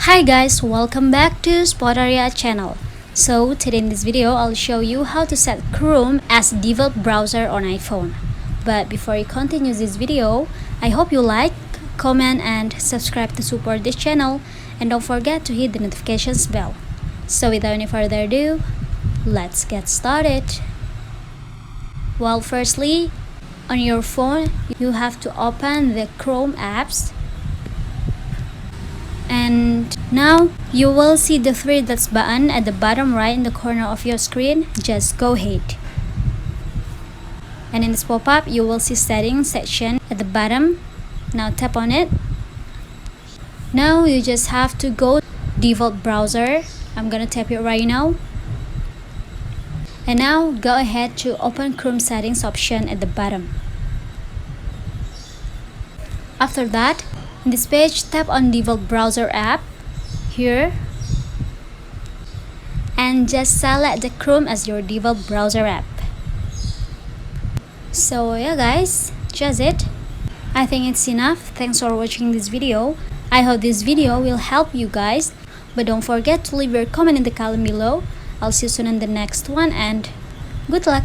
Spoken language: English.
Hi guys, welcome back to Spotaria channel. So today in this video, I'll show you how to set Chrome as default browser on iPhone. But before you continue this video, I hope you like, comment and subscribe to support this channel, and don't forget to hit the notifications bell. So without any further ado, let's get started. Well, firstly, on your phone, you have to open the Chrome apps. And now you will see the three dots button at the bottom right in the corner of your screen. Just go ahead. And in this pop-up, you will see settings section at the bottom. Now tap on it. Now you just have to go default browser. I'm gonna tap it right now. And now go ahead to open Chrome settings option at the bottom. After that, in this page, tap on default browser app here and just select the Chrome as your default browser app. So yeah guys, just it. I think it's enough. Thanks for watching this video. I hope this video will help you guys, but don't forget to leave your comment in the column below. I'll see you soon in the next one and good luck.